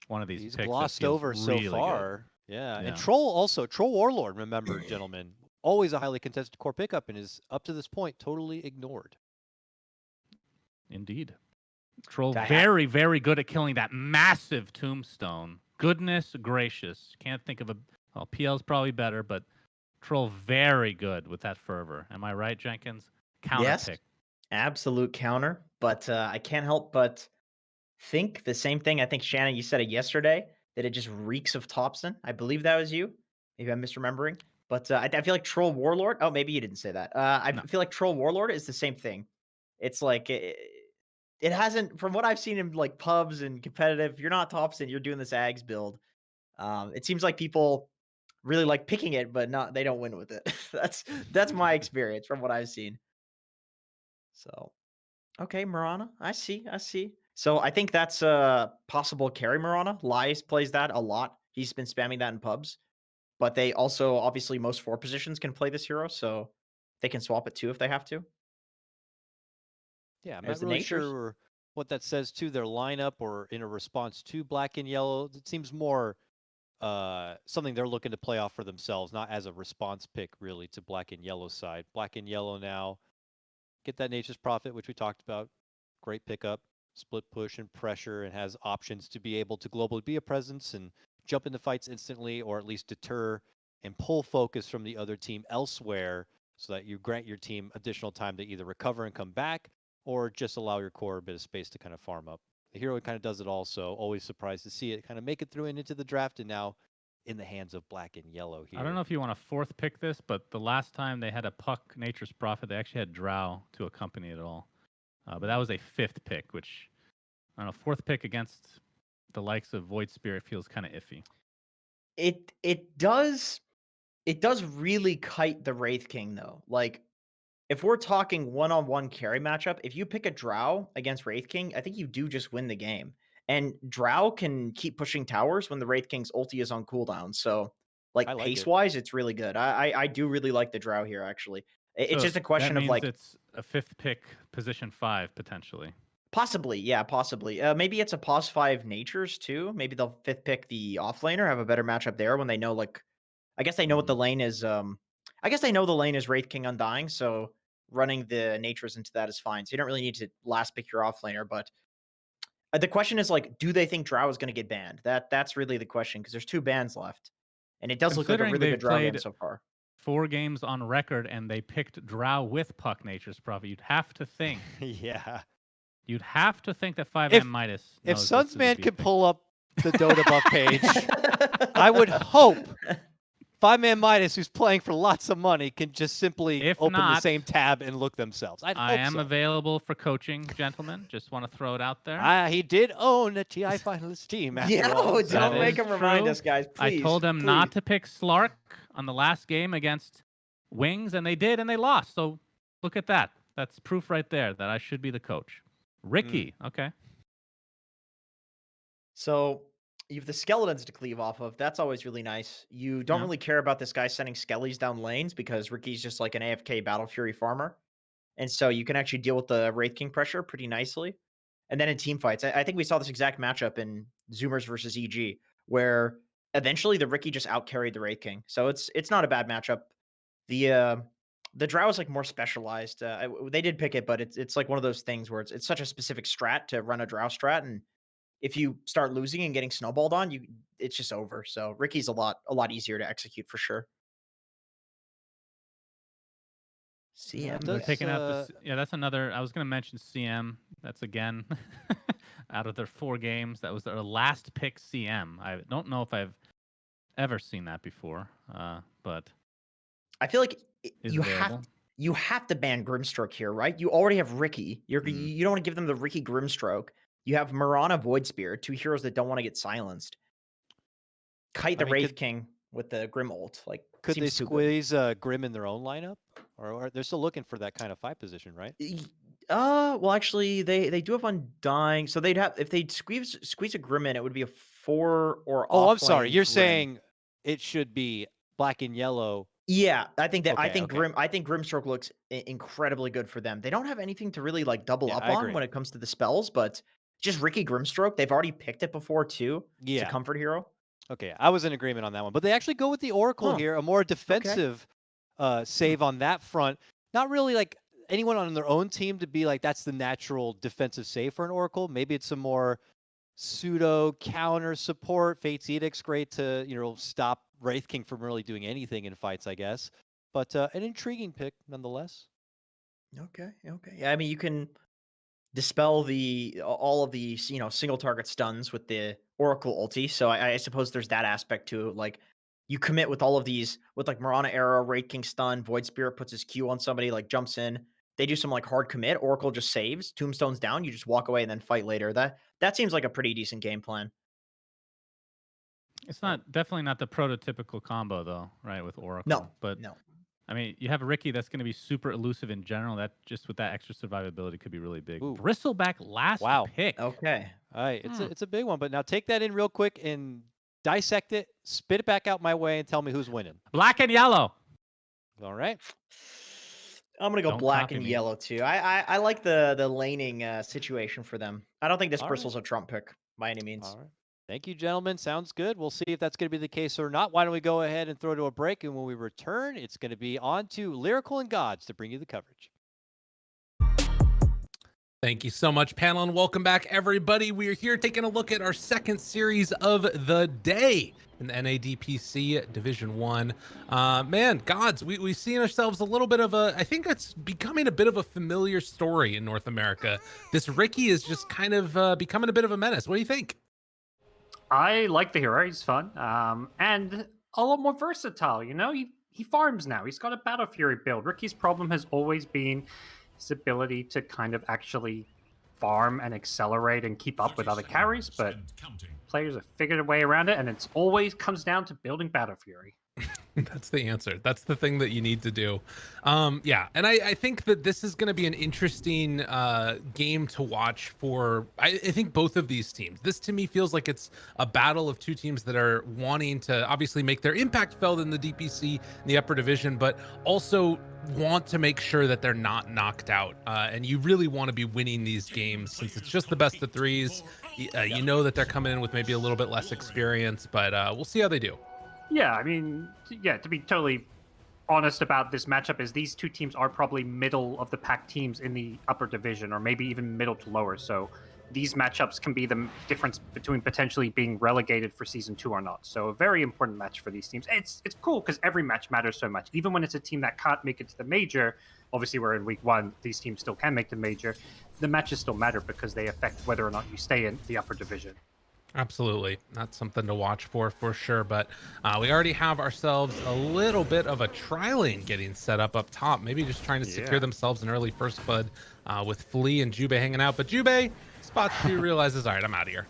one of these He's picks that glossed feels over really so good. far. Yeah. Yeah. And Troll Warlord, remember, gentlemen, always a highly contested core pickup and is, up to this point, totally ignored. Indeed. Troll I very, very good at killing that massive tombstone. Goodness gracious. Can't think of a... Well, PL's probably better, but Troll very good with that fervor. Am I right, Jenkins? Counter Yes, pick. absolute counter. But I can't help but think the same thing. I think, Shannon, you said it yesterday, that it just reeks of Thompson. I believe that was you. Maybe I'm misremembering. But I feel like Troll Warlord. Oh, maybe you didn't say that. I No. feel like Troll Warlord is the same thing. It's like it hasn't, from what I've seen in like pubs and competitive. If you're not Thompson, you're doing this Ags build. It seems like people really like picking it, but not they don't win with it. that's my experience from what I've seen. So okay, Marana. I see. So I think that's a possible carry Marana. Lies plays that a lot. He's been spamming that in pubs. But they also, obviously, most 4 positions can play this hero, so they can swap it too if they have to. Yeah, I'm There's not the really natures. sure what that says to their lineup or in a response to black and yellow. It seems more something they're looking to play off for themselves, not as a response pick really to black and yellow side. Black and yellow now get that Nature's Prophet, which we talked about. Great pickup, split push and pressure, and has options to be able to globally be a presence and jump into fights instantly, or at least deter and pull focus from the other team elsewhere, so that you grant your team additional time to either recover and come back, or just allow your core a bit of space to kind of farm up. The hero kind of does it also. Always surprised to see it kind of make it through and into the draft, and now in the hands of black and yellow here. I don't know if you want to fourth pick this, but the last time they had a Puck Nature's Prophet, they actually had Drow to accompany it all. But that was a fifth pick, which, I don't know, fourth pick against the likes of Void Spirit feels kind of iffy. It does really kite the Wraith King though. Like, if we're talking one-on-one carry matchup, if you pick a Drow against Wraith King, I think you do just win the game. And Drow can keep pushing towers when the Wraith King's ulti is on cooldown. So, like, like pace-wise, it's really good. I do really like the Drow here, actually. It's So just a that question of, means like, it's a fifth pick, position 5, potentially. possibly, yeah, possibly. Maybe it's a pos 5 natures, too. Maybe they'll fifth pick the offlaner, have a better matchup there when they know, like, I guess they know what the lane is. I guess they know the lane is Wraith King Undying, so running the natures into that is fine. So you don't really need to last pick your offlaner. But the question is, like, do they think Drow is going to get banned? That's really the question, because there's 2 bans left, and it does look like a Considering really good they've Drow game played so far. 4 games on record and they picked Drow with Puck Nature's Prophet, you'd have to think. Yeah. You'd have to think that If 5ManMidas if knows this is a Sunsman B can pick. pull up the Dota buff page, I would hope 5ManMidas, who's playing for lots of money, can just simply If open the not, same tab and look themselves. I'd I hope am so. available for coaching, gentlemen. Just want to throw it out there. He did own a TI finalist team after Yeah, all. don't That make is him remind true. us, guys. I Please. told them please. not to pick Slark on the last game against Wings, and they did, and they lost. So look at that. That's proof right there that I should be the coach. Ricky, okay. So you have the skeletons to cleave off of. That's always really nice. You don't Yeah. really care about this guy sending skellies down lanes because Ricky's just like an AFK Battle Fury farmer. And so you can actually deal with the Wraith King pressure pretty nicely. And then in team fights, I think we saw this exact matchup in Zoomers versus EG, where eventually the Ricky just outcarried the Wraith King. So it's not a bad matchup. The Drow is like more specialized. They did pick it, but it's like one of those things where it's such a specific strat to run a Drow strat, and if you start losing and getting snowballed on, it's just over. So Ricky's a lot easier to execute for sure. CM. They're does, picking out this. Yeah, that's another. I was going to mention CM. That's again out of their 4 games. That was their last pick CM. I don't know if I've ever seen that before, but I feel like is you available. have to ban Grimstroke here, right? You already have Ricky. You don't want to give them the Ricky Grimstroke. You have Marana Void Spear, 2 heroes that don't want to get silenced. Kite the Wraith King with the Grim ult. Like, could they seems too good. squeeze Grim in their own lineup? Or they're still looking for that kind of 5 position, right? Well, actually, they do have Undying, so they'd have, if they squeeze a Grim in, it would be a 4 or Oh, I'm sorry. offlane You're Grim. saying it should be black and yellow. Yeah, I think that Okay, okay. I think Grimstroke looks incredibly good for them. They don't have anything to really like double Yeah, up I on agree. when it comes to the spells, but just Ricky Grimstroke. They've already picked it before too. It's a Yeah. comfort hero. Okay, I was in agreement on that one. But they actually go with the Oracle Huh. here, a more defensive save on that front. Not really like anyone on their own team to be like, that's the natural defensive save for an Oracle. Maybe it's a more pseudo counter support. Fate's Edict's great to, stop Wraith King from really doing anything in fights, I guess. But an intriguing pick nonetheless. Okay. Yeah, I mean, you can dispel all of the single target stuns with the Oracle ulti. So I suppose there's that aspect to it. Like you commit with all of these with like Mirana Arrow, Raid King stun, Void Spirit puts his Q on somebody, like jumps in. They do some like hard commit. Oracle just saves, tombstones down. You just walk away and then fight later. That seems like a pretty decent game plan. It's not definitely not the prototypical combo though, right? With Oracle, No, but no. I mean, you have a Ricky that's going to be super elusive in general. That just with that extra survivability could be really big. Ooh. Bristleback last Wow. pick. Okay. All right, it's a big one. But now take that in real quick and dissect it, spit it back out my way, and tell me who's winning. Black and yellow. All right. I'm gonna go Don't black copy and me. yellow too. I like the laning situation for them. I don't think this All Bristle's a Trump pick by any means. All right. Thank you, gentlemen. Sounds good. We'll see if that's going to be the case or not. Why don't we go ahead and throw to a break? And when we return, it's going to be on to Lyrical and GoDz to bring you the coverage. Thank you so much, panel, and welcome back, everybody. We are here taking a look at our second series of the day in the NADPC Division 1. Man, GoDz, we've seen ourselves a little bit of I think it's becoming a bit of a familiar story in North America. This Ricky is just kind of becoming a bit of a menace. What do you think? I like the hero. He's fun. And a lot more versatile, He farms now. He's got a Battle Fury build. Ricky's problem has always been his ability to kind of actually farm and accelerate and keep up with other carries, but players have figured a way around it, and it's always comes down to building Battle Fury. That's the answer. That's the thing that you need to do. Yeah, and I think that this is going to be an interesting game to watch for, I think, both of these teams. This, to me, feels like it's a battle of two teams that are wanting to obviously make their impact felt in the DPC, in the upper division, but also want to make sure that they're not knocked out. And you really want to be winning these games since it's just the best of threes. You know that they're coming in with maybe a little bit less experience, but we'll see how they do. Yeah, I mean, to be totally honest about this matchup is these two teams are probably middle of the pack teams in the upper division, or maybe even middle to lower. So these matchups can be the difference between potentially being relegated for Season 2 or not. So a very important match for these teams. It's cool because every match matters so much. Even when it's a team that can't make it to the major, obviously we're in week 1, these teams still can make the major. The matches still matter because they affect whether or not you stay in the upper division. Absolutely. That's something to watch for sure. But we already have ourselves a little bit of a tri lane getting set up top. Maybe just trying to secure themselves an early first blood with Flea and Jubei hanging out. But Jubei spots 2, realizes, all right, I'm out of here.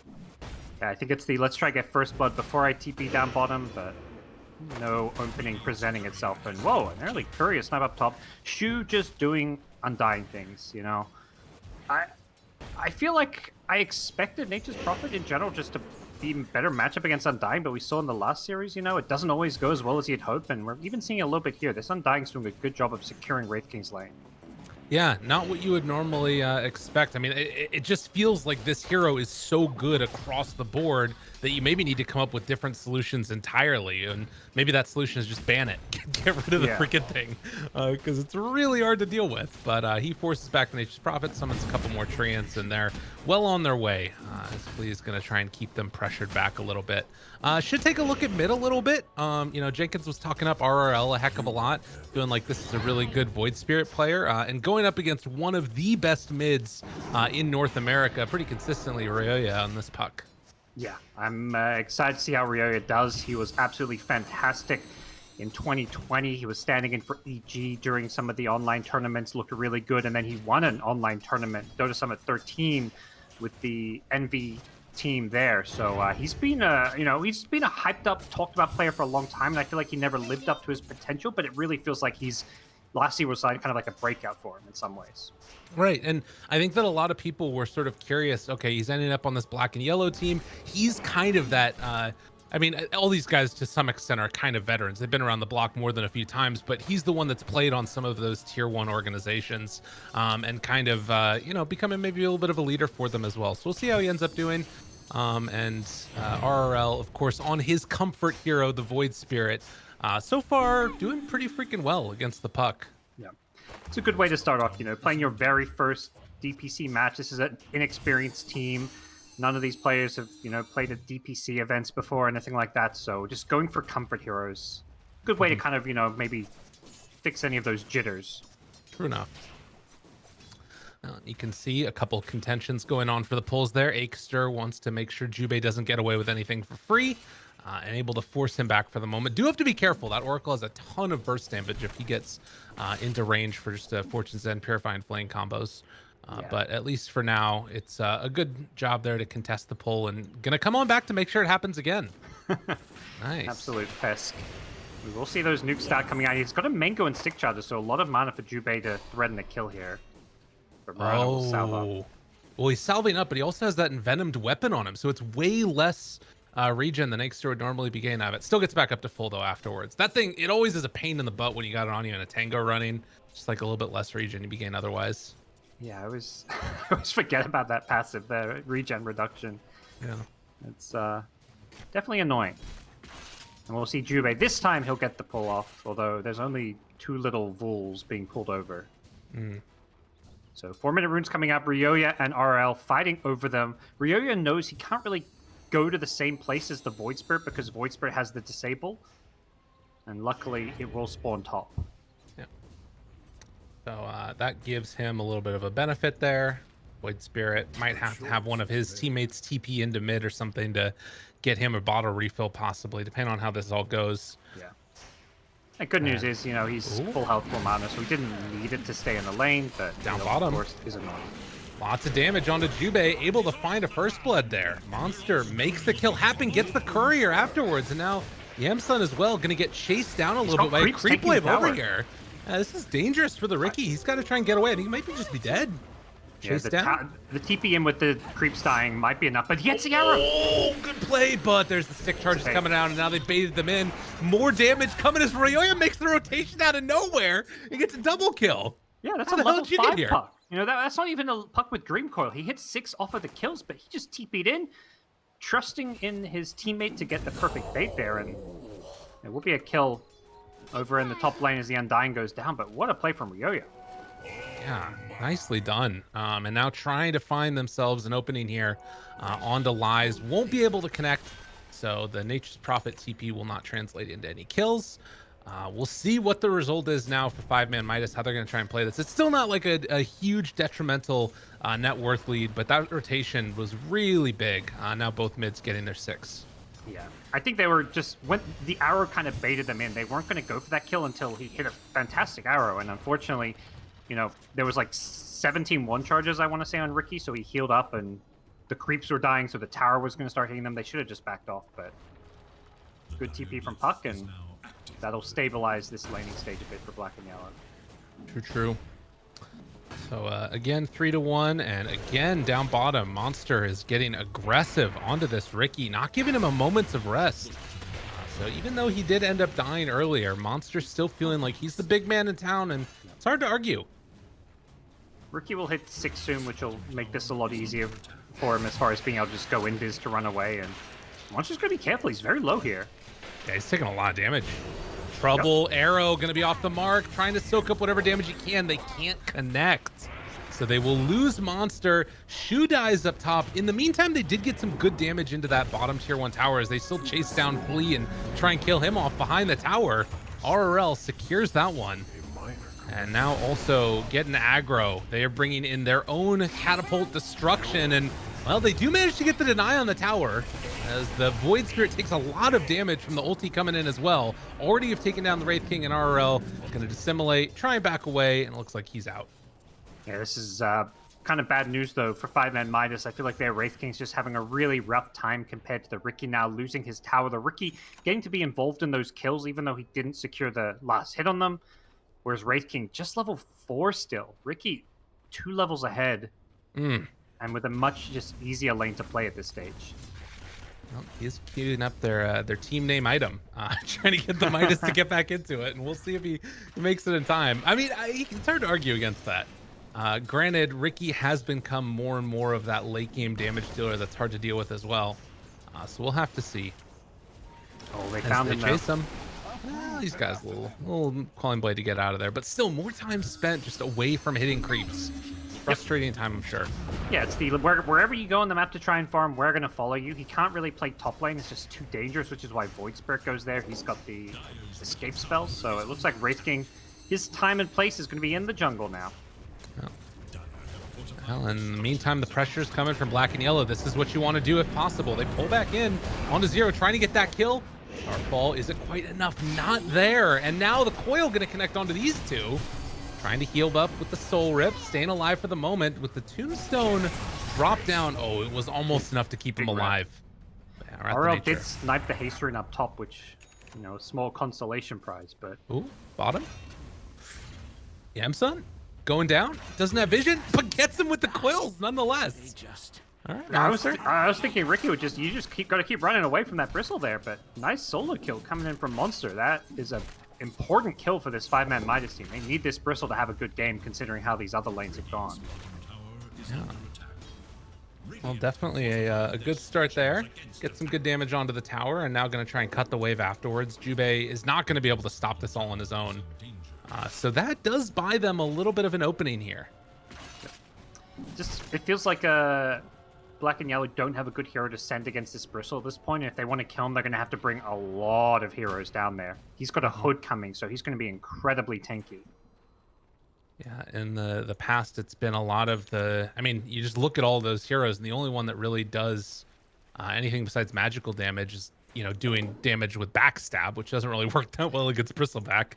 Yeah, I think it's the let's try get first blood before I TP down bottom, but no opening presenting itself. And whoa, an early Courier snipe up top. Shu just doing Undying things, I feel like I expected Nature's Prophet in general just to be a better matchup against Undying, but we saw in the last series, it doesn't always go as well as you'd hope, and we're even seeing a little bit here. This Undying's doing a good job of securing Wraith King's lane. Yeah, not what you would normally expect. I mean, it just feels like this hero is so good across the board that you maybe need to come up with different solutions entirely. And maybe that solution is just ban it. Get rid of the freaking thing. Because it's really hard to deal with. But he forces back the Nature's Prophet, summons a couple more Treants, and they're well on their way. As Flea is going to try and keep them pressured back a little bit. Should take a look at mid a little bit. Jenkins was talking up RRL a heck of a lot, feeling like this is a really good Void Spirit player, and going up against one of the best mids in North America pretty consistently, Ryoya, on this puck. Yeah, I'm excited to see how Ryoya does. He was absolutely fantastic in 2020. He was standing in for EG during some of the online tournaments, looked really good, and then he won an online tournament, Dota Summit 13, with the Envy team there. So he's been a hyped up, talked about player for a long time, and I feel like he never lived up to his potential, but it really feels like last year was kind of like a breakout for him in some ways. Right, and I think that a lot of people were sort of curious, okay, he's ending up on this black and yellow team. He's kind of that I mean, all these guys to some extent are kind of veterans. They've been around the block more than a few times, but he's the one that's played on some of those tier 1 organizations, and kind of, becoming maybe a little bit of a leader for them as well. So we'll see how he ends up doing. RRL, of course, on his comfort hero, the Void Spirit, so far doing pretty freaking well against the puck. Yeah, it's a good way to start off. Playing your very first DPC match. This is an inexperienced team. None of these players have, played at DPC events before, anything like that. So just going for comfort heroes, good way to kind of, maybe fix any of those jitters. True enough. You can see a couple contentions going on for the pulls there. Akester wants to make sure Jubei doesn't get away with anything for free, and able to force him back for the moment. Do have to be careful. That Oracle has a ton of burst damage if he gets into range for just Fortune's End, Purifying Flame combos. But at least for now, it's a good job there to contest the pull, and gonna come on back to make sure it happens again. Nice. Absolute pesk. We will see those nukes start coming out. He's got a Mango and Stick Charger, so a lot of mana for Jubei to threaten the kill here. But Murata will salve up. Well, he's salving up, but he also has that envenomed weapon on him, so it's way less regen than Akester would normally be getting out of it. Still gets back up to full, though, afterwards. That thing, it always is a pain in the butt when you got it on you in a Tango running. Just like a little bit less regen you begin otherwise. Yeah, I always forget about that passive, the regen reduction. Yeah. It's definitely annoying. And we'll see Jubei. This time he'll get the pull off, although there's only 2 little Vuls being pulled over. So 4-minute runes coming up. Ryoya and RL fighting over them. Ryoya knows he can't really go to the same place as the Void Spirit because Void Spirit has the disable. And luckily it will spawn top. So that gives him a little bit of a benefit there. Void Spirit might have to have one of his teammates TP into mid or something to get him a bottle refill, possibly, depending on how this all goes. Yeah. The good news is, he's full health, full mana, so he didn't need it to stay in the lane, but down bottom, of course, is annoying. Lots of damage onto Jubei, able to find a first blood there. Monster makes the kill happen, gets the courier afterwards, and now Yamsun as well, going to get chased down a little bit by a creep wave over here. This is dangerous for the Ricky. He's got to try and get away, and he might just be dead. Chase down. The TP in with the creeps dying might be enough, but he gets the arrow. Oh, good play, but there's the stick charges coming out, and now they baited them in. More damage coming as Ryoya makes the rotation out of nowhere and gets a double kill. Yeah, that's a level 5 puck. That's not even a puck with Dream Coil. He hit 6 off of the kills, but he just TP'd in, trusting in his teammate to get the perfect bait there, and it will be a kill over in the top lane as the Undying goes down, but what a play from Ryoya. Yeah, nicely done. And now trying to find themselves an opening here onto Lies. Won't be able to connect, so the Nature's Prophet TP will not translate into any kills. We'll see what the result is now for 5ManMidas, how they're going to try and play this. It's still not like a huge detrimental net worth lead, but that rotation was really big. Now both mids getting their 6. Yeah, I think they were just, when the arrow kind of baited them in, they weren't going to go for that kill until he hit a fantastic arrow, and unfortunately, there was like 17 one charges, I want to say, on Ricky, so he healed up, and the creeps were dying, so the tower was going to start hitting them. They should have just backed off, but good TP from Puck, and that'll stabilize this laning stage a bit for Black and Yellow. True. So again, 3-1, and again down bottom, Monster is getting aggressive onto this Ricky, not giving him a moment of rest. So even though he did end up dying earlier, Monster's still feeling like he's the big man in town, and it's hard to argue. Ricky will hit 6 soon, which will make this a lot easier for him as far as being able to just go invis to run away, and Monster's going to be careful. He's very low here. Yeah, he's taking a lot of damage. Trouble, arrow going to be off the mark, trying to soak up whatever damage he can. They can't connect, so they will lose Monster. Shu dies up top. In the meantime, they did get some good damage into that bottom tier 1 tower as they still chase down Flea and try and kill him off behind the tower. RRL secures that one. And now also getting aggro. They are bringing in their own catapult destruction, and well, they do manage to get the deny on the tower as the Void Spirit takes a lot of damage from the ulti coming in as well. Already have taken down the Wraith King, and RRL going to dissimulate, try and back away, and it looks like he's out. Yeah, this is kind of bad news, though, for 5ManMidas. I feel like their Wraith King's just having a really rough time compared to the Ricky now losing his tower. The Ricky getting to be involved in those kills, even though he didn't secure the last hit on them. Whereas Wraith King just level 4 still. Ricky 2 levels ahead. And with a much just easier lane to play at this stage. Well, he's queuing up their team name item, trying to get the Midas to get back into it, and we'll see if he makes it in time. I mean, it's hard to argue against that. Granted, Ricky has become more and more of that late game damage dealer that's hard to deal with as well. So we'll have to see. Oh, they As found they him. chase him. Well, these guys a little calling blade to get out of there, but still more time spent just away from hitting creeps. Frustrating time, I'm sure. Yeah, it's the wherever you go on the map to try and farm, we're going to follow you. He can't really play top lane. It's just too dangerous, which is why Void Spirit goes there. He's got the escape spells, so it looks like Wraith King, his time and place is going to be in the jungle now. Well, in the meantime, the pressure's coming from Black and Yellow. This is what you want to do if possible. They pull back in onto Zero, trying to get that kill. Starfall isn't quite enough, not there. And now the coil going to connect onto these two. Trying to heal up with the Soul Rip, staying alive for the moment with the Tombstone drop down. Oh, it was almost enough to keep him alive. Yeah, RL did snipe the haste rune up top, which, you know, a small consolation prize, but... Ooh, bottom. Yamsun going down. Doesn't have vision, but gets him with the coils nonetheless. All right, I was thinking Ricky would just gotta keep running away from that bristle there, but nice solo kill coming in from Monster. That is a important kill for this 5ManMidas team. They need this bristle to have a good game considering how these other lanes have gone. Yeah. Well, definitely a good start there. Get some good damage onto the tower, and now going to try and cut the wave afterwards. Jubei is not going to be able to stop this all on his own. So that does buy them a little bit of an opening here. Just, it feels like Black and Yellow don't have a good hero to send against this bristle at this point. And if they want to kill him, they're going to have to bring a lot of heroes down there. He's got a hood coming, so he's going to be incredibly tanky. Yeah, in the past, it's been a lot of the... I mean, you just look at all those heroes, and the only one that really does anything besides magical damage is, you know, doing damage with backstab, which doesn't really work that well against Bristleback.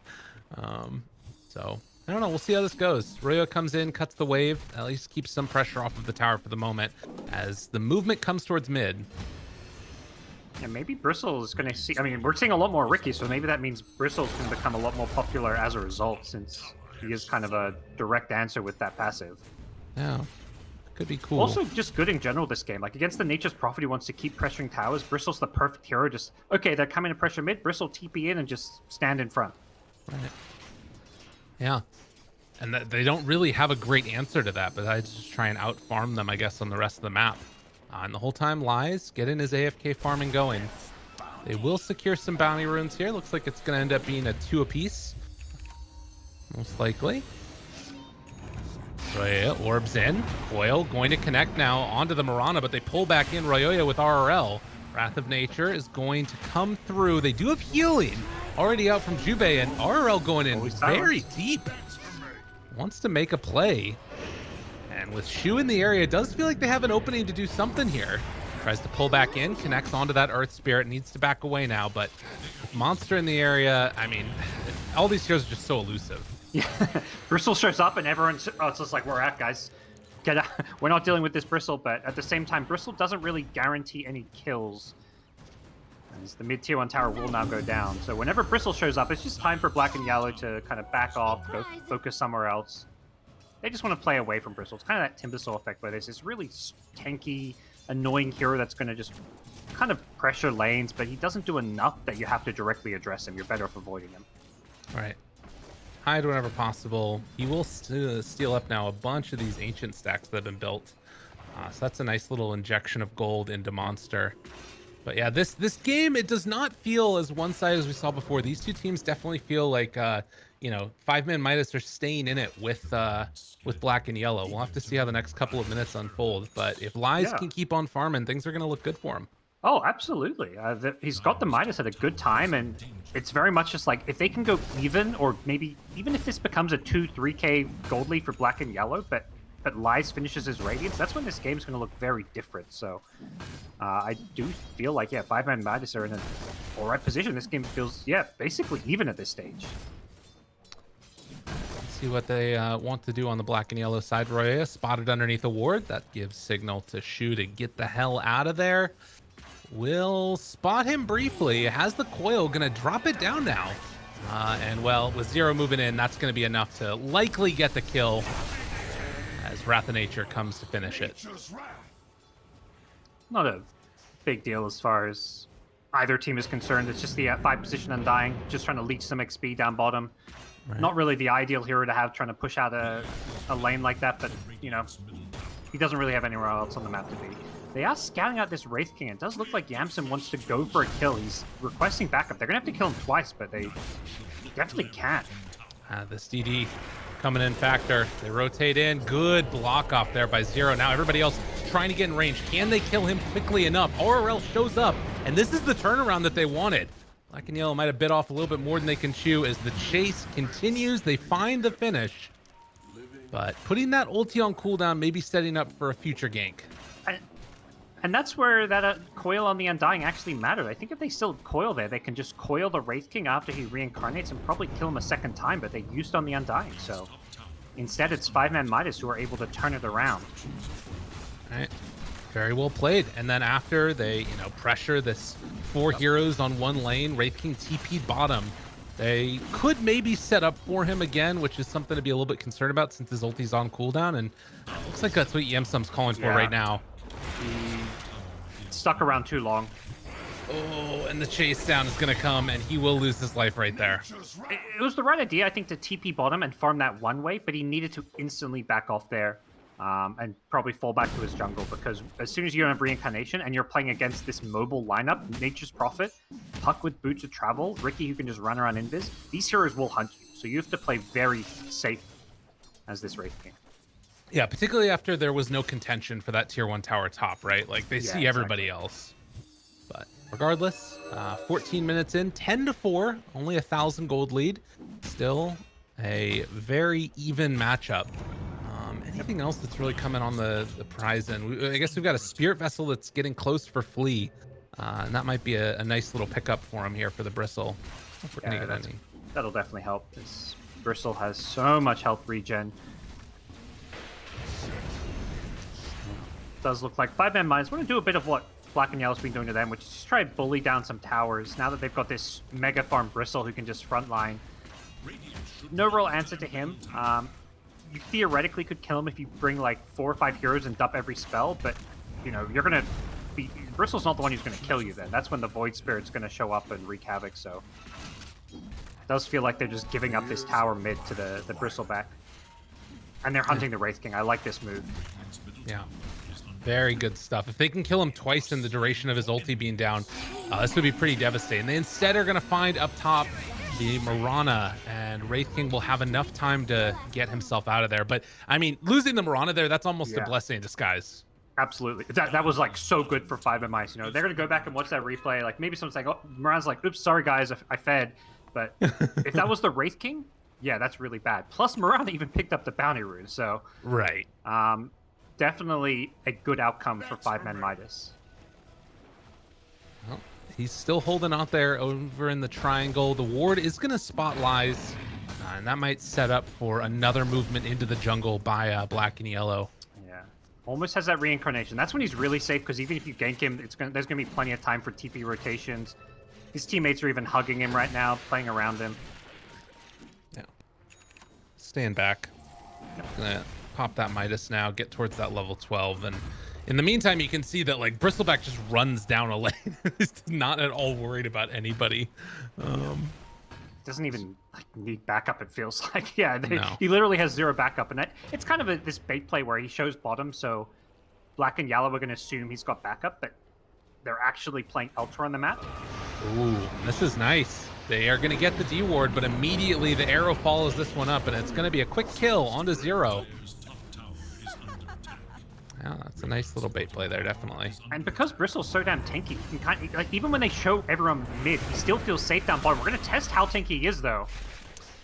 So, I don't know. We'll see how this goes. Royo comes in, cuts the wave, at least keeps some pressure off of the tower for the moment, as the movement comes towards mid. Yeah, maybe Bristle is going to see... I mean, we're seeing a lot more Ricky, so maybe that means Bristle's going to become a lot more popular as a result, since... he is kind of a direct answer with that passive. Yeah, could be cool. Also, just good in general this game. Like, against the Nature's Prophet, he wants to keep pressuring towers. Bristle's the perfect hero. Just, okay, they're coming to pressure mid. Bristle TP in and just stand in front. Right. Yeah. And they don't really have a great answer to that, but I just try and out-farm them, I guess, on the rest of the map. And the whole time, Lies getting his AFK farming going. They will secure some bounty runes here. Looks like it's going to end up being a 2 apiece. Most likely. Royoya orbs in. Coil going to connect now onto the Mirana, but they pull back in Royoya with RRL. Wrath of Nature is going to come through. They do have healing already out from Jubei, and RRL going in very deep. Wants to make a play. And with Shu in the area, it does feel like they have an opening to do something here. Tries to pull back in, connects onto that Earth Spirit, needs to back away now, but with Monster in the area, I mean, all these heroes are just so elusive. Yeah, Bristle shows up and everyone's it's just like, we're out, guys. Get out. We're not dealing with this Bristle, but at the same time, Bristle doesn't really guarantee any kills. As the mid-tier 1 tower will now go down. So whenever Bristle shows up, it's just time for Black and Yellow to kind of back off, go focus somewhere else. They just want to play away from Bristle. It's kind of that Timbersaw effect where there's this really tanky, annoying hero that's going to just kind of pressure lanes, but he doesn't do enough that you have to directly address him. You're better off avoiding him. Right. Hide whenever possible. He will steal up now a bunch of these ancient stacks that have been built. So that's a nice little injection of gold into Monster. But yeah, this game, it does not feel as one-sided as we saw before. These two teams definitely feel like, you know, 5ManMidas are staying in it with Black and Yellow. We'll have to see how the next couple of minutes unfold. But if Lies can keep on farming, things are going to look good for him. Oh, absolutely. He's got the Midas at a good time, and it's very much just like, if they can go even, or maybe even if this becomes a 2-3k gold lead for Black and Yellow, but Lies finishes his Radiance, that's when this game's going to look very different. So I do feel like, yeah, 5ManMidas are in an alright position. This game feels, yeah, basically even at this stage. Let's see what they want to do on the Black and Yellow side. Roya spotted underneath a ward. That gives signal to Shu to get the hell out of there. Will spot him briefly. Has the coil, gonna drop it down now. And well, with Zero moving in, that's gonna be enough to likely get the kill as Wrath of Nature comes to finish it. Not a big deal as far as either team is concerned. It's just the 5 position Undying, just trying to leech some XP down bottom. Right. Not really the ideal hero to have trying to push out a lane like that, but, you know, he doesn't really have anywhere else on the map to be. They are scouting out this Wraith King. It does look like Yamsen wants to go for a kill. He's requesting backup. They're going to have to kill him twice, but they definitely can. This DD coming in factor. They rotate in. Good block off there by Zero. Now everybody else trying to get in range. Can they kill him quickly enough? RRL shows up, and this is the turnaround that they wanted. Black and Yellow might have bit off a little bit more than they can chew as the chase continues. They find the finish, but putting that ulti on cooldown, maybe setting up for a future gank. And that's where that coil on the Undying actually mattered. I think if they still coil there, they can just coil the Wraith King after he reincarnates and probably kill him a second time, but they used on the Undying. So instead, it's 5ManMidas who are able to turn it around. All right. Very well played. And then after they, pressure this 4 heroes on one lane, Wraith King TP'd bottom. They could maybe set up for him again, which is something to be a little bit concerned about since his ulti's on cooldown. And it looks like that's what Yemsum's calling for right now. He stuck around too long. Oh, and the chase down is going to come, and he will lose his life right there. It was the right idea, I think, to TP bottom and farm that one way, but he needed to instantly back off there and probably fall back to his jungle, because as soon as you have reincarnation and you're playing against this mobile lineup, Nature's Prophet, Puck with Boots of Travel, Ricky who can just run around invis, these heroes will hunt you. So you have to play very safe as this Wraith King. Yeah, particularly after there was no contention for that tier 1 tower top, right? Like, they see everybody else. But regardless, 14 minutes in, 10-4, only 1,000 gold lead. Still a very even matchup. Anything else that's really coming on the horizon? I guess we've got a Spirit Vessel that's getting close for Flea. And that might be a nice little pickup for him here for the Bristle. If we're gonna get any. That'll definitely help. This Bristle has so much health regen. Does look like 5ManMidas. We're going to do a bit of what Black and Yellow's been doing to them, which is just try to bully down some towers. Now that they've got this mega farm Bristle who can just frontline. No real answer to him. You theoretically could kill him if you bring like 4 or 5 heroes and dump every spell, but you're going to be... Bristle's not the one who's going to kill you then. That's when the Void Spirit's going to show up and wreak havoc, so... It does feel like they're just giving up this tower mid to the Bristleback. And they're hunting the Wraith King. I like this move. Yeah. Very good stuff. If they can kill him twice in the duration of his ulti being down, this would be pretty devastating. They instead are going to find up top the Mirana, and Wraith King will have enough time to get himself out of there. But, I mean, losing the Mirana there, that's almost a blessing in disguise. Absolutely. That was, like, so good for 5Midas. They're going to go back and watch that replay. Like, maybe someone's like, oh, Mirana's like, oops, sorry, guys, I fed. But if that was the Wraith King, yeah, that's really bad. Plus, Mirana even picked up the bounty rune, so... Right. Definitely a good outcome for 5ManMidas. Well, he's still holding out there over in the triangle. The ward is going to spot Lies, and that might set up for another movement into the jungle by Black and Yellow. Yeah, almost has that reincarnation. That's when he's really safe, because even if you gank him, there's going to be plenty of time for TP rotations. His teammates are even hugging him right now, playing around him. Yeah. Stand back. Gonna pop that Midas now, get towards that level 12, and in the meantime you can see that like Bristleback just runs down a lane. He's not at all worried about anybody. Doesn't even need backup, it feels like. Yeah, No. He literally has 0 backup, and it's kind of this bait play where he shows bottom, so Black and Yellow are going to assume he's got backup, but they're actually playing Ultra on the map. Ooh, this is nice. They are going to get the D ward, but immediately the arrow follows this one up, and it's going to be a quick kill onto Zero. Yeah, that's a nice little bait play there, definitely. And because Bristle's so damn tanky, you can like, even when they show everyone mid, he still feels safe down bottom. We're going to test how tanky he is, though.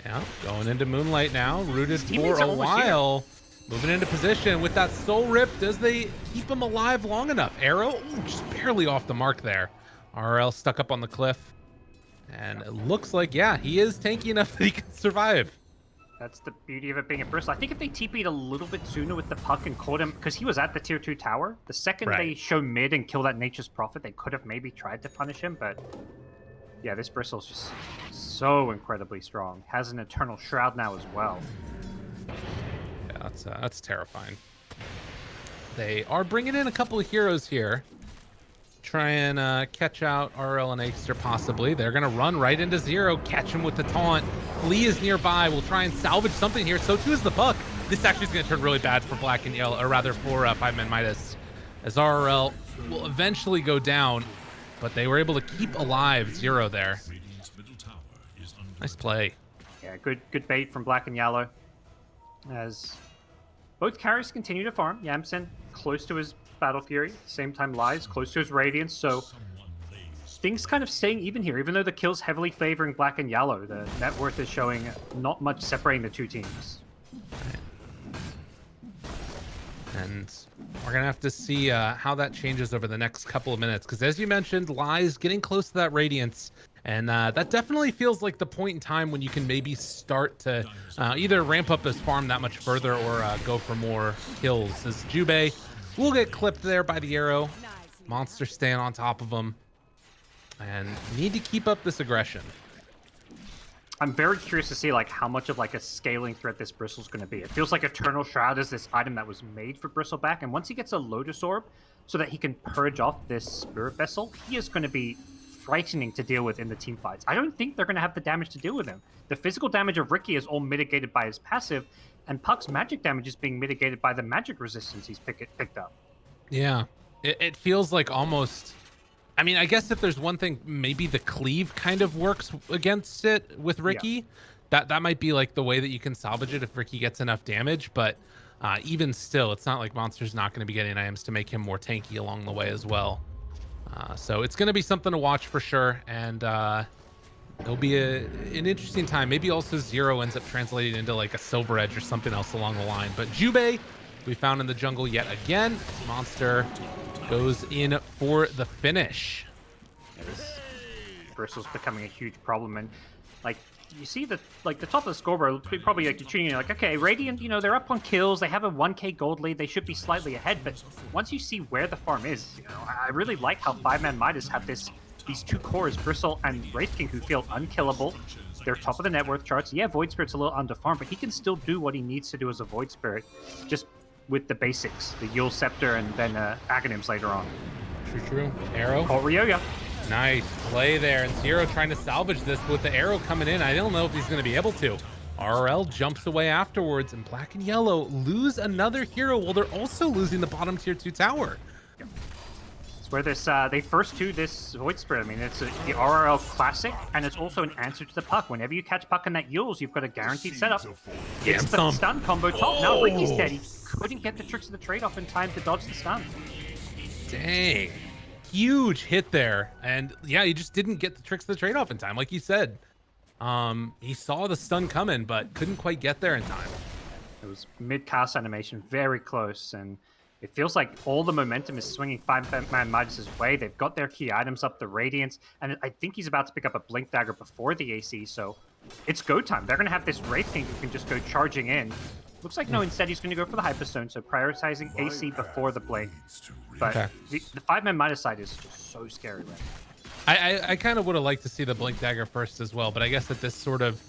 Yeah, going into Moonlight now, rooted for a while. Moving into position with that Soul Rip. Does they keep him alive long enough? Arrow, ooh, just barely off the mark there. RL stuck up on the cliff. And it looks like, yeah, he is tanky enough that he can survive. That's the beauty of it being a Bristle. I think if they TP'd a little bit sooner with the Puck and caught him, because he was at the tier 2 tower, the second they show mid and kill that Nature's Prophet, they could have maybe tried to punish him, but yeah, this Bristle's just so incredibly strong. Has an Eternal Shroud now as well. Yeah, that's terrifying. They are bringing in a couple of heroes here. try and catch out RL and Aexter possibly. They're going to run right into Zero, catch him with the taunt. Flea is nearby. We'll try and salvage something here. So too is the puck. This actually is going to turn really bad for Black and Yellow, or rather for 5ManMidas, as RL will eventually go down, but they were able to keep alive Zero there. Nice play. Yeah, good bait from Black and Yellow. As both carries continue to farm. Yamsen close to his Battle Fury, at the same time Lies close to his Radiance, so things kind of staying even here, even though the kill's heavily favoring Black and Yellow. The net worth is showing not much separating the two teams. And we're going to have to see how that changes over the next couple of minutes, because as you mentioned, Lies getting close to that Radiance, and that definitely feels like the point in time when you can maybe start to either ramp up his farm that much further or go for more kills, as Jubei will get clipped there by the arrow. Monster staying on top of him, and need to keep up this aggression. I'm very curious to see like how much of like a scaling threat this Bristle's going to be. It feels like Eternal Shroud is this item that was made for Bristleback, and once he gets a Lotus Orb so that he can purge off this Spirit Vessel, he is going to be frightening to deal with in the team fights. I don't think they're going to have the damage to deal with him. The physical damage of Ricky is all mitigated by his passive, and Puck's magic damage is being mitigated by the magic resistance he's picked up. Yeah, it feels like almost... I mean, I guess if there's one thing, maybe the cleave kind of works against it with Ricky. Yeah. That might be like the way that you can salvage it if Ricky gets enough damage, but even still, it's not like Monster's not going to be getting items to make him more tanky along the way as well. So it's going to be something to watch for sure, and it'll be an interesting time. Maybe also Zero ends up translating into like a Silver Edge or something else along the line. But Jubei, we found in the jungle yet again. Monster goes in for the finish. Yeah, this Bristle's becoming a huge problem, and like you see the top of the scoreboard, probably like you're tuning in like, okay, Radiant, you know, they're up on kills, they have a 1k gold lead, they should be slightly ahead, but once you see where the farm is, you know, I really like how 5ManMidas have these two cores, Bristle and Wraith King, who feel unkillable. They're top of the net worth charts. Yeah, Void Spirit's a little underfarmed, but he can still do what he needs to do as a Void Spirit, just with the basics, the Yule Scepter and then Aghanims later on. True. Arrow. Oh, Ryoga. Nice play there, and Zero trying to salvage this, but with the arrow coming in, I don't know if he's going to be able to. RL jumps away afterwards, and Black and Yellow lose another hero while they're also losing the bottom tier 2 tower. Yep. It's where this they first to this Void Spirit. I mean, it's the RRL classic, and it's also an answer to the Puck. Whenever you catch Puck in that Yules, you've got a guaranteed setup. It's the stun combo top. Now Ricky's dead. He couldn't get the tricks of the trade-off in time to dodge the stun. Dang. Huge hit there. And yeah, he just didn't get the tricks of the trade-off in time. Like you said, he saw the stun coming, but couldn't quite get there in time. It was mid-cast animation, very close, and it feels like all the momentum is swinging 5ManMidas' way. They've got their key items up, the Radiance, and I think he's about to pick up a Blink Dagger before the AC, so it's go time. They're going to have this Wraith King who can just go charging in. Looks like no, instead he's going to go for the Hyperstone, so prioritizing AC before the Blink. But okay. the 5ManMidas side is just so scary right now. I kind of would have liked to see the Blink Dagger first as well, but I guess that this sort of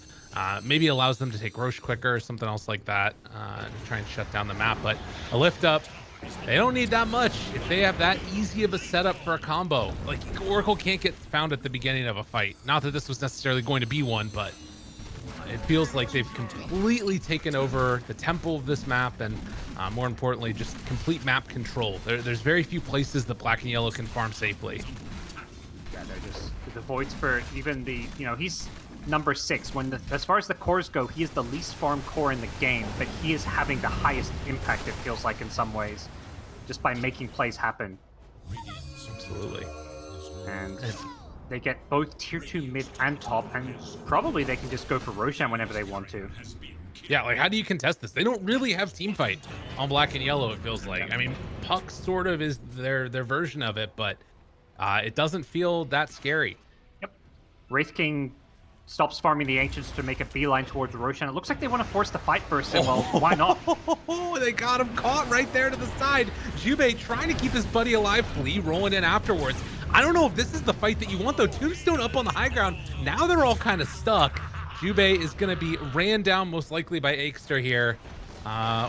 maybe allows them to take Roche quicker or something else like that to try and shut down the map. But a lift up, they don't need that much if they have that easy of a setup for a combo. Like, Oracle can't get found at the beginning of a fight. Not that this was necessarily going to be one, but it feels like they've completely taken over the tempo of this map, and more importantly, just complete map control. There's very few places that Black and Yellow can farm safely. Yeah, they're just the Void Spirit. Even the, you know, he's number 6. As far as the cores go, he is the least farmed core in the game, but he is having the highest impact, it feels like, in some ways, just by making plays happen. Absolutely. And they get both tier 2 mid and top, and probably they can just go for Roshan whenever they want to. Yeah, like, how do you contest this? They don't really have team fight on Black and Yellow, it feels like. I mean, Puck sort of is their version of it, but it doesn't feel that scary. Yep. Wraith King stops farming the Ancients to make a beeline towards Roshan. It looks like they want to force the fight first, and well, why not? They got him caught right there to the side. Jubei trying to keep his buddy alive, Flea rolling in afterwards. I don't know if this is the fight that you want, though. Tombstone up on the high ground. Now they're all kind of stuck. Jubei is going to be ran down most likely by Aexter here,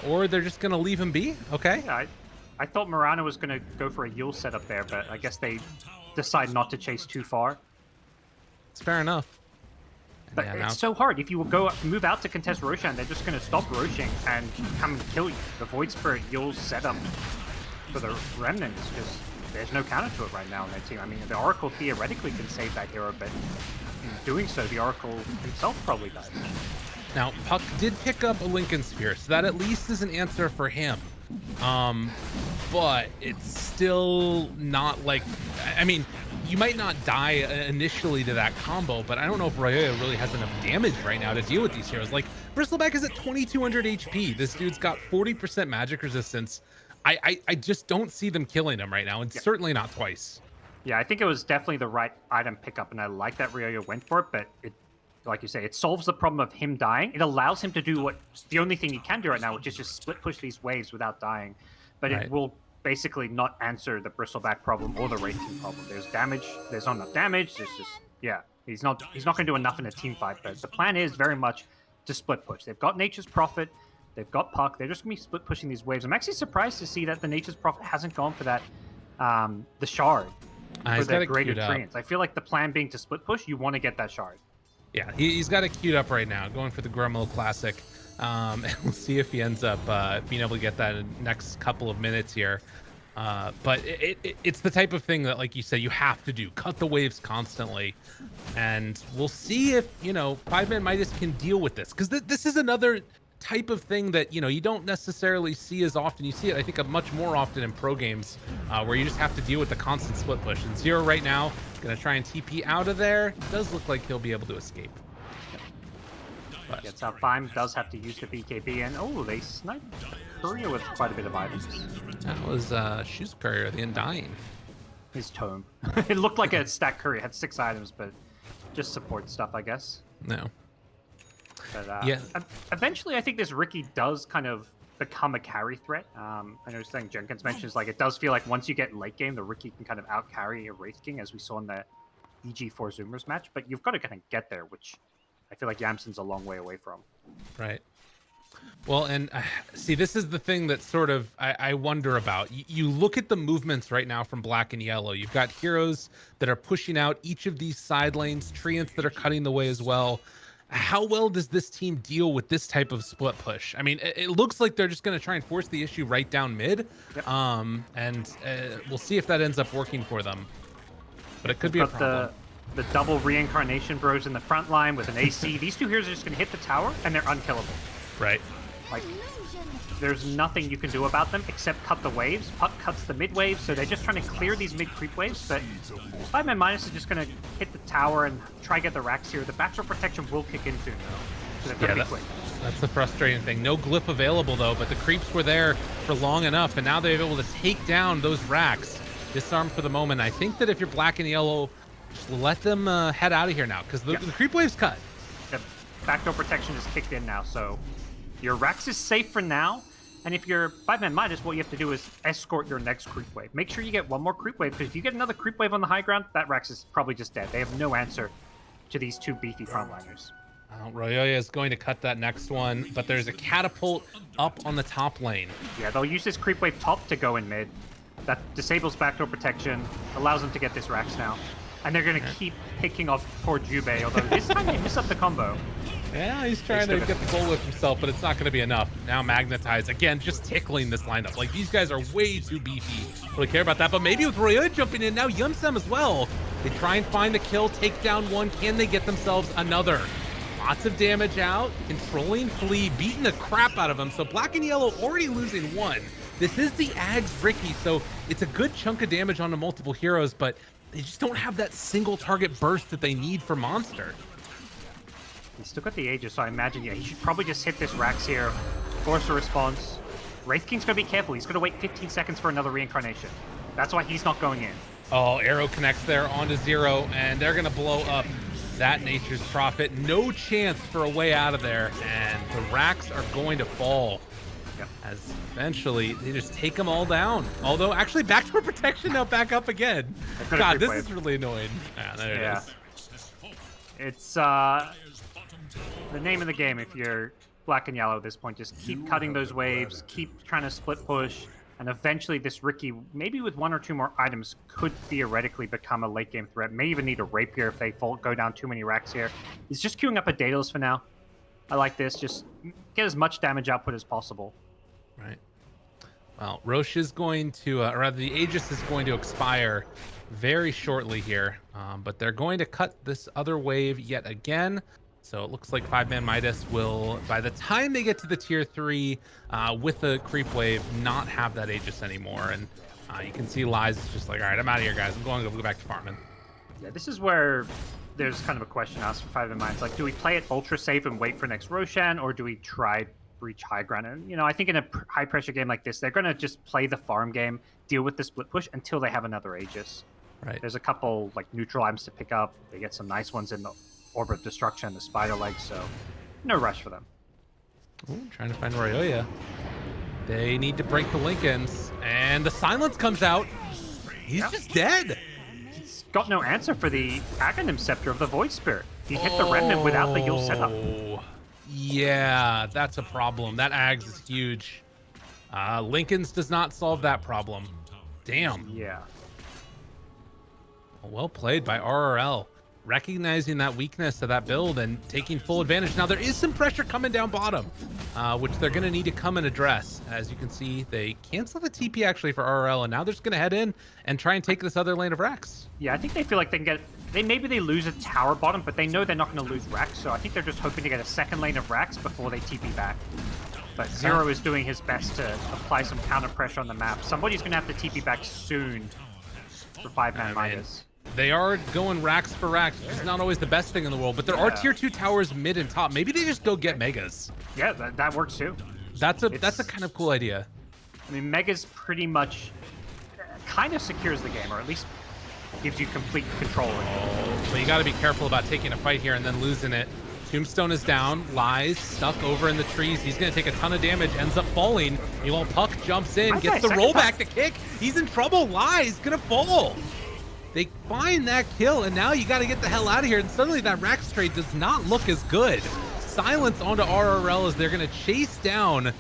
or they're just going to leave him be. Okay. Yeah, I thought Mirana was going to go for a Yule setup there, but I guess they decide not to chase too far. It's fair enough. But Yeah, it's now- so hard. If you move out to contest Roshan, they're just going to stop Roshing and come and kill you. The Void Spirit Yule's setup for the Remnant is just... There's no counter to it right now on their team. I mean, the Oracle theoretically can save that hero, but in doing so, the Oracle himself probably dies. Now, Puck did pick up a Lincoln Sphere, so that at least is an answer for him. But it's still not like... I mean, you might not die initially to that combo, but I don't know if Royo really has enough damage right now to deal with these heroes. Like, Bristleback is at 2200 HP. This dude's got 40% magic resistance. I just don't see them killing him right now, and certainly not twice. Yeah, I think it was definitely the right item pickup, and I like that Ryoyo went for it, but it, like you say, it solves the problem of him dying. It allows him to do what the only thing he can do right now, which is just split push these waves without dying. But Right. it will basically not answer the Bristleback problem or the Wraith King problem. There's damage, there's not enough damage, there's just, yeah, he's not gonna do enough in a team fight, but the plan is very much to split push. They've got Nature's Prophet, they've got Puck, they're just gonna be split pushing these waves. I'm actually surprised to see that the Nature's Prophet hasn't gone for that, the shard. For He's got the it greater queued up. treants. I feel like the plan being to split push, you want to get that shard. Yeah, he's got it queued up right now, going for the Grumble Classic. And we'll see if he ends up being able to get that in the next couple of minutes here. But it's the type of thing that, like you said, you have to do. Cut the waves constantly. And we'll see if, 5ManMidas can deal with this. Because this is another type of thing that, you don't necessarily see as often. You see it, I think, much more often in pro games where you just have to deal with the constant split push. And Zero right now, going to try and TP out of there. It does look like he'll be able to escape. But Gets out 5, does have to use the BKB, and oh, they sniped Courier with quite a bit of items. that was Shoes Courier, the Undying. His tome. It looked like a stack Courier, had 6 items, but just support stuff, I guess. No. But, Yeah. Eventually, I think this Ricky does kind of become a carry threat. I know something Jenkins mentions, like, it does feel like once you get late game, the Ricky can kind of out carry a Wraith King, as we saw in the EG4 Zoomers match, but you've got to kind of get there, which I feel like Yamson's a long way away from. Right. Well, and see, this is the thing that sort of I wonder about. You look at the movements right now from Black and Yellow. You've got heroes that are pushing out each of these side lanes, treants that are cutting the way as well. How well does this team deal with this type of split push? I mean, it looks like they're just going to try and force the issue right down mid. Yep. And we'll see if that ends up working for them. But it could be a But problem. the double reincarnation bros in the front line with an AC. These two heroes are just going to hit the tower, and they're unkillable. Right. Like, there's nothing you can do about them except cut the waves. Puck cuts the mid waves, so they're just trying to clear these mid creep waves. But 5ManMidas is just going to hit the tower and try to get the racks here. The backdoor protection will kick in soon, though. So they've got to be quick. That's the frustrating thing. No glyph available, though, but the creeps were there for long enough, and now they're able to take down those racks. Disarmed for the moment. I think that if you're Black and Yellow, just let them head out of here now, because the creep wave's cut. The backdoor protection is kicked in now, so your Rax is safe for now. And if you're 5ManMidas, what you have to do is escort your next creep wave. Make sure you get one more creep wave, because if you get another creep wave on the high ground, that Rax is probably just dead. They have no answer to these two beefy frontliners. Royoya is going to cut that next one, but there's a catapult up on the top lane. Yeah, they'll use this creep wave top to go in mid. That disables backdoor protection, allows them to get this Rax now. And they're going to keep picking off poor Jubei, although this time they miss up the combo. Yeah, he's trying to get the goal with himself, but it's not going to be enough. Now Magnetize, again, just tickling this lineup. Like, these guys are way too beefy. Really care about that, but maybe with Royoya jumping in now, Yumsem as well. They try and find the kill, take down one. Can they get themselves another? Lots of damage out, controlling Flea, beating the crap out of him. So Black and Yellow already losing one. This is the Ags Ricky, so it's a good chunk of damage onto multiple heroes, but they just don't have that single target burst that they need for Monster. He's still got the Aegis, so I imagine, yeah, he should probably just hit this Rax here, force a response. Wraith King's going to be careful. He's going to wait 15 seconds for another reincarnation. That's why he's not going in. Oh, arrow connects there onto Zero, and they're going to blow up that Nature's Prophet. No chance for a way out of there, and the racks are going to fall. Yep. As eventually they just take them all down. Although, actually, backdoor protection now back up again. God, this is really annoying. Ah, there it is. It's the name of the game if you're Black and Yellow at this point. Just keep cutting those waves, keep trying to split push, And eventually this Ricky, maybe with 1 or 2 more items, could theoretically become a late game threat. May even need a rapier if they go down too many racks here. He's just queuing up a Daedalus for now. I like this. Just get as much damage output as possible. Right. Well, Roche is going to, or rather the Aegis is going to expire very shortly here. But they're going to cut this other wave yet again. So it looks like 5ManMidas will, by the time they get to the tier 3 with the creep wave, not have that Aegis anymore. And you can see Lies is just like, all right, I'm out of here, guys. I'm going to go back to farming. Yeah, this is where there's kind of a question asked for 5ManMidas. Like, do we play it ultra safe and wait for next Roshan, or do we try breach high ground? And, you know, I think in a high pressure game like this, they're going to just play the farm game, deal with the split push until they have another Aegis. Right. There's a couple, like, neutral items to pick up. They get some nice ones in the Orb of Destruction, the Spider Legs, so no rush for them. Ooh, trying to find Royoya. They need to break the Lincolns, and the silence comes out. He's just dead. He's got no answer for the Aghanim Scepter of the Void Spirit. He hit the Remnant without the heal setup. Yeah, that's a problem. That Ags is huge. Lincolns does not solve that problem. Damn. Yeah. Well played by RRL. Recognizing that weakness of that build and taking full advantage. Now there is some pressure coming down bottom, which they're going to need to come and address. As you can see, they cancel the TP actually for RRL, and now they're just going to head in and try and take this other lane of Rex. Yeah, I think they feel like they can get... Maybe they lose a tower bottom, but they know they're not going to lose Rax, so I think they're just hoping to get a second lane of Rax before they TP back. But Zero is doing his best to apply some counter pressure on the map. Somebody's going to have to TP back soon for 5ManMidas. They are going racks for racks, which is not always the best thing in the world, but there are tier 2 towers mid and top. Maybe they just go get Megas. Yeah, that works too. That's a kind of cool idea. I mean, Megas pretty much kind of secures the game, or at least gives you complete control of it. But you got to be careful about taking a fight here and then losing it. Tombstone is down, Lies stuck over in the trees. He's going to take a ton of damage, ends up falling. Meanwhile, Puck jumps in, gets the rollback to kick. He's in trouble. Lies going to fall. They find that kill, and now you got to get the hell out of here. And suddenly that Rax trade does not look as good. Silence onto RRL as they're going to chase down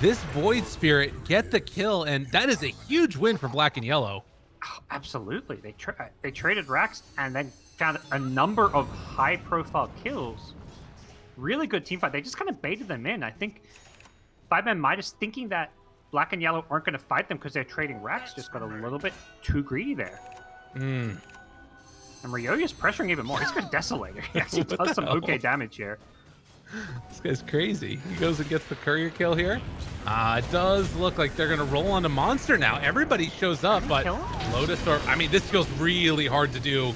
this Void Spirit, get the kill, and that is a huge win for Black and Yellow. Oh, absolutely. They traded Rax and then found a number of high-profile kills. Really good team fight. They just kind of baited them in. I think 5ManMidas thinking that Black and Yellow aren't going to fight them because they're trading Rax just got a little bit too greedy there. And Ryoya's pressuring even more. He's got Desolator. Yes, he does some okay damage here. This guy's crazy. He goes and gets the courier kill here. It does look like they're going to roll onto Monster now. Everybody shows up, but Lotus, I mean, this feels really hard to do.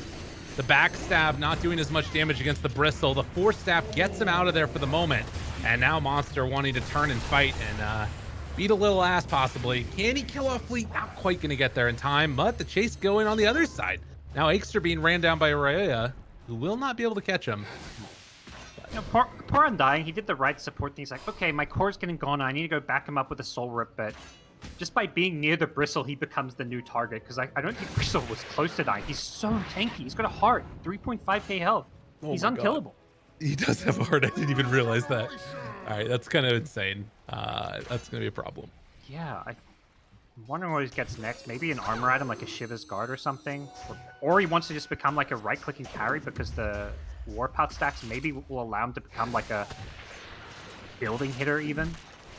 The backstab not doing as much damage against the Bristle. The Force Staff gets him out of there for the moment. And now Monster wanting to turn and fight and beat a little ass possibly. Can he kill off Fleet? Not quite going to get there in time, but the chase going on the other side. Now Aikster being ran down by Ryoya, who will not be able to catch him. You know, poor Undying, he did the right support thing. He's like, okay, my core's getting gone. I need to go back him up with a Soul Rip, but just by being near the Bristle, he becomes the new target, because I don't think Bristle was close to dying. He's so tanky. He's got a heart, 3.5k health. He's unkillable. God. He does have a heart. I didn't even realize that. All right, that's kind of insane. That's going to be a problem. Yeah, I'm wondering what he gets next. Maybe an armor item like a Shiva's Guard or something. Or he wants to just become like a right-clicking carry because the Warpath stacks maybe will allow him to become like a building hitter even.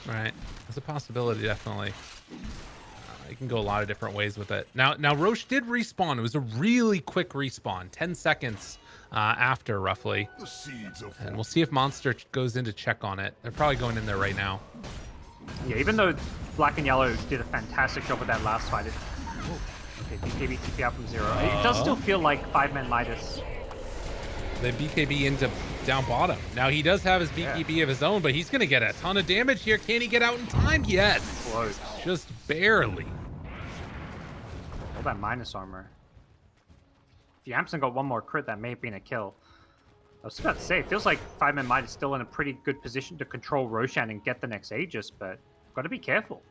Right. That's a possibility, definitely. You can go a lot of different ways with it. Now Roche did respawn. It was a really quick respawn, 10 seconds after, roughly. And we'll see if Monster goes in to check on it. They're probably going in there right now. Yeah, even though Black and Yellow did a fantastic job with that last fight. Okay, BKB TP out from Zero. It does still feel like 5ManMidas. The BKB into down bottom. Now he does have his BKB of his own, but he's going to get a ton of damage here. Can he get out in time? Yes. Close. Just barely. All that minus armor. If Yamson got one more crit, that may have been a kill. I was about to say, it feels like 5ManMidas is still in a pretty good position to control Roshan and get the next Aegis, but got to be careful.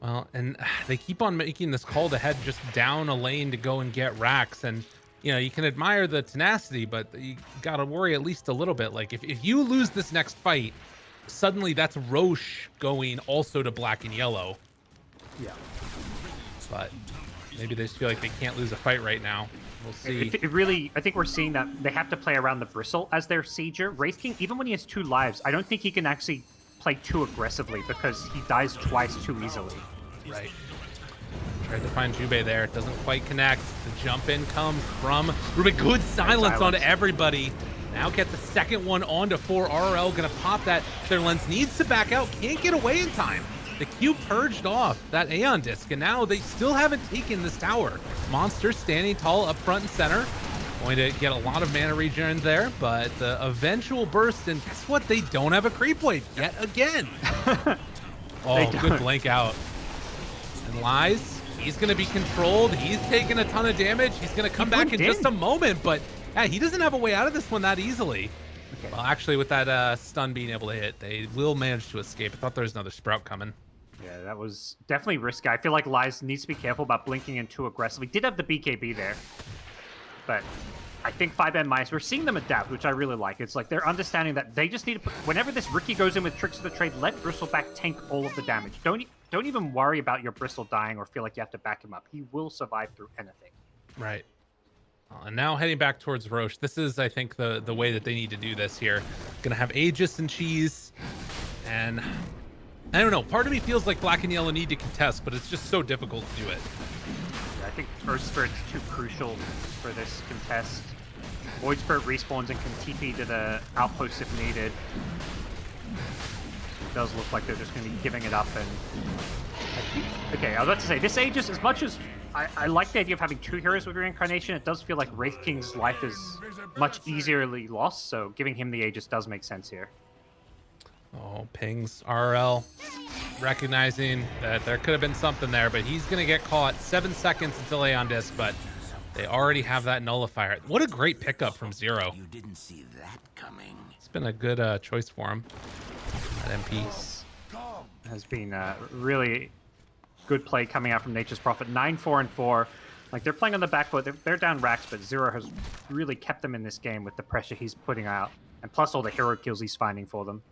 Well, and they keep on making this call to head just down a lane to go and get Rax, and you know, you can admire the tenacity, but you got to worry at least a little bit. Like, if you lose this next fight, suddenly that's Roche going also to Black and Yellow. Yeah. But maybe they just feel like they can't lose a fight right now. We'll see. It really, I think we're seeing that they have to play around the Bristle as their Sieger. Wraith King, even when he has 2 lives, I don't think he can actually play too aggressively because he dies twice too easily. Right. Tried to find Jubei there. It doesn't quite connect. The jump in comes from Ruben. Good silence onto everybody. Now gets the second one onto 4. RL gonna pop that. Their lens needs to back out. Can't get away in time. The Q purged off that Aeon disc, and now they still haven't taken this tower. Monster standing tall up front and center. Going to get a lot of mana regen there, but the eventual burst, and guess what? They don't have a creep wave yet again. Oh, good blink out. And Lies, he's going to be controlled. He's taking a ton of damage. He's going to come back in just a moment, but yeah, he doesn't have a way out of this one that easily. Okay. Well, actually, with that stun being able to hit, they will manage to escape. I thought there was another sprout coming. Yeah, that was definitely risky. I feel like Lies needs to be careful about blinking in too aggressively. Did have the BKB there, but I think 5ManMidas, we're seeing them adapt, which I really like. It's like they're understanding that they just need to put, whenever this Ricky goes in with Tricks of the Trade, let Bristleback tank all of the damage. Don't even worry about your Bristle dying or feel like you have to back him up. He will survive through anything. Right. And now heading back towards Roche. This is, I think, the way that they need to do this here. Gonna have Aegis and Cheese, and I don't know. Part of me feels like Black and Yellow need to contest, but it's just so difficult to do it. Yeah, I think Earth Spirit's too crucial for this contest. Void Spirit respawns and can TP to the outpost if needed. It does look like they're just going to be giving it up. And okay, I was about to say, this Aegis, as much as I like the idea of having 2 heroes with Reincarnation, it does feel like Wraith King's life is much easierly lost, so giving him the Aegis does make sense here. Oh, pings RL, recognizing that there could have been something there, but he's going to get caught. 7 seconds until Aeon Disc, but they already have that nullifier. What a great pickup from Zero. You didn't see that coming. It's been a good choice for him. That MP has been really good play coming out from Nature's Prophet. 9-4-4. Like, they're playing on the back foot. They're down racks, but Zero has really kept them in this game with the pressure he's putting out, and plus all the hero kills he's finding for them.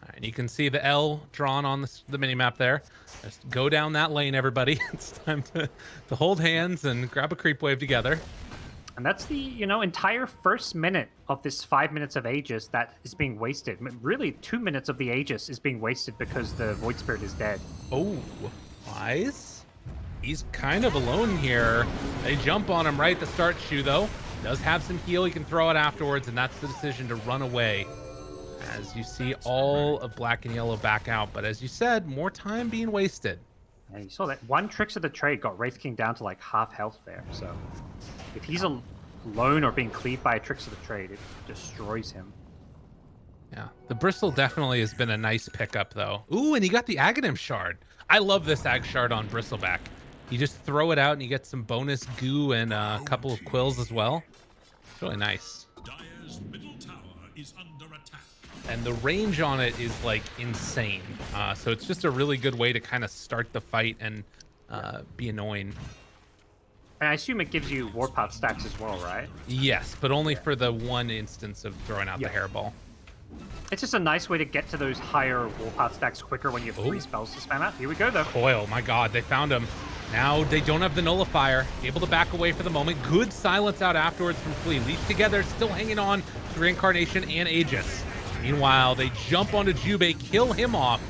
All right, and you can see the L drawn on the minimap there. Just go down that lane, everybody. It's time to hold hands and grab a creep wave together. And that's the, entire first minute of this 5 minutes of Aegis that is being wasted. Really, 2 minutes of the Aegis is being wasted because the Void Spirit is dead. Oh, Wise? He's kind of alone here. They jump on him right at the start, Shu, though. Does have some heal. He can throw it afterwards, and that's the decision to run away. As you see all of Black and Yellow back out. But as you said, more time being wasted. Yeah, you saw that. 1 Tricks of the Trade got Wraith King down to like half health there. So if he's alone or being cleaved by a Tricks of the Trade, it destroys him. Yeah, the Bristle definitely has been a nice pickup, though. Ooh, and he got the Aghanim Shard. I love this Ag Shard on Bristleback. You just throw it out and you get some bonus goo and a couple of quills as well. It's really nice. Dire's middle tower is under attack. And the range on it is like insane. So it's just a really good way to kind of start the fight and be annoying. And I assume it gives you Warpath stacks as well, right? Yes, but only for the one instance of throwing out the hairball. It's just a nice way to get to those higher Warpath stacks quicker when you have 3 spells to spam out. Here we go, though. Coil, my god, they found him. Now they don't have the nullifier. Able to back away for the moment. Good silence out afterwards from Flea. Leech together, still hanging on to Reincarnation and Aegis. Meanwhile, they jump onto Jubei, kill him off.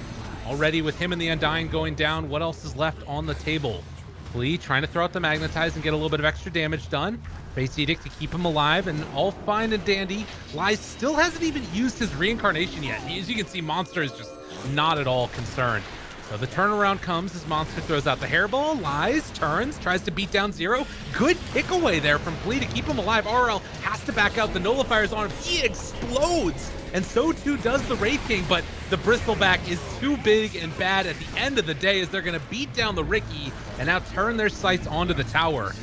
Already with him and the Undying going down, what else is left on the table? Flea trying to throw out the Magnetize and get a little bit of extra damage done. Face Edict to keep him alive, and all fine and dandy. Lies still hasn't even used his Reincarnation yet. As you can see, Monster is just not at all concerned. So the turnaround comes as Monster throws out the hairball. Lies, turns, tries to beat down Zero. Good kick away there from Flea to keep him alive. RL has to back out. The nullifier's on him. He explodes. And so too does the Wraith King, but the Bristleback is too big and bad at the end of the day as they're going to beat down the Ricky and now turn their sights onto the tower.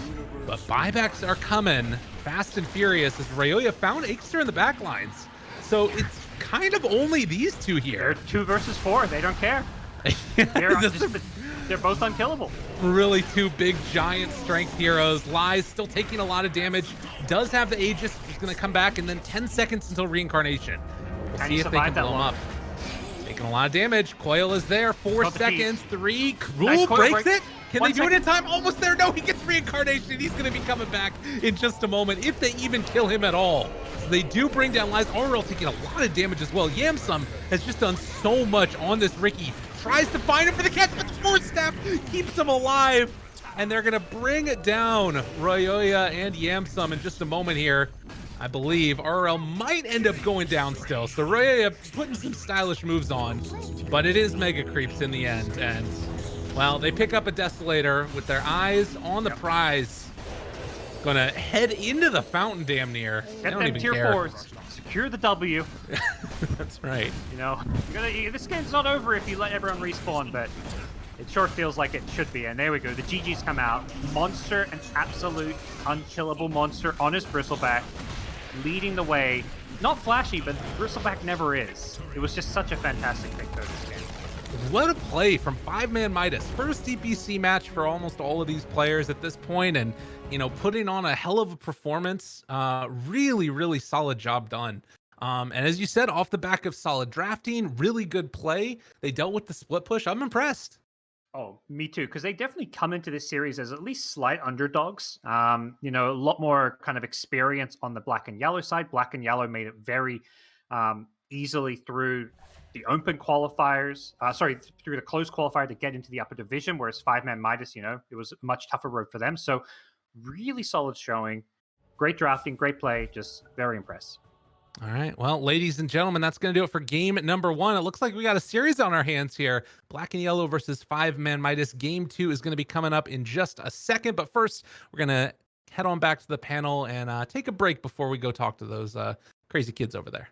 But buybacks are coming fast and furious as Rayoya found Aegster in the backlines. So it's kind of only these two here. They're 2 versus 4. They don't care. They're both unkillable. Really 2 big, giant strength heroes. Lies still taking a lot of damage. Does have the Aegis. He's going to come back, and then 10 seconds until Reincarnation. We'll see if they can blow him up. Take taking a lot of damage. Coil is there. 4 Got the keys. seconds. 3. Nice Krul coil breaks break. it. Can 1 they do it second. in time? Almost there. No, he gets reincarnation. He's going to be coming back in just a moment, if they even kill him at all. So they do bring down Lies. RL taking a lot of damage as well. Yamsum has just done so much on this Ricky. Tries to find him for the catch, but the Force Staff keeps him alive. And they're going to bring it down Royoya and Yamsum in just a moment here. I believe RL might end up going down still. So Royoya putting some stylish moves on, but it is Mega Creeps in the end. And, well, they pick up a Desolator with their eyes on the prize. Gonna head into the fountain damn near. They Get don't them even tier care. 4s. Secure the W. That's right. You know, this game's not over if you let everyone respawn, but it sure feels like it should be. And there we go. The GG's come out. Monster, an absolute unkillable monster on his Bristleback, leading the way. Not flashy, but Bristleback never is. It was just such a fantastic victory this game. What a play from 5ManMidas. First DPC match for almost all of these players at this point, and you know, putting on a hell of a performance. Really, really solid job done. And as you said, off the back of solid drafting, really good play. They dealt with the split push. I'm impressed. Oh, me too, because they definitely come into this series as at least slight underdogs. You know, a lot more kind of experience on the black and yellow side. Black and yellow made it very easily through the open qualifiers, through the closed qualifier to get into the upper division, whereas 5ManMidas, you know, it was a much tougher road for them. So really solid showing, great drafting, great play, just very impressed. All right. Well, ladies and gentlemen, that's going to do it for game number 1. It looks like we got a series on our hands here. Black and yellow versus 5ManMidas. Game 2 is going to be coming up in just a second. But first, we're going to head on back to the panel and take a break before we go talk to those crazy kids over there.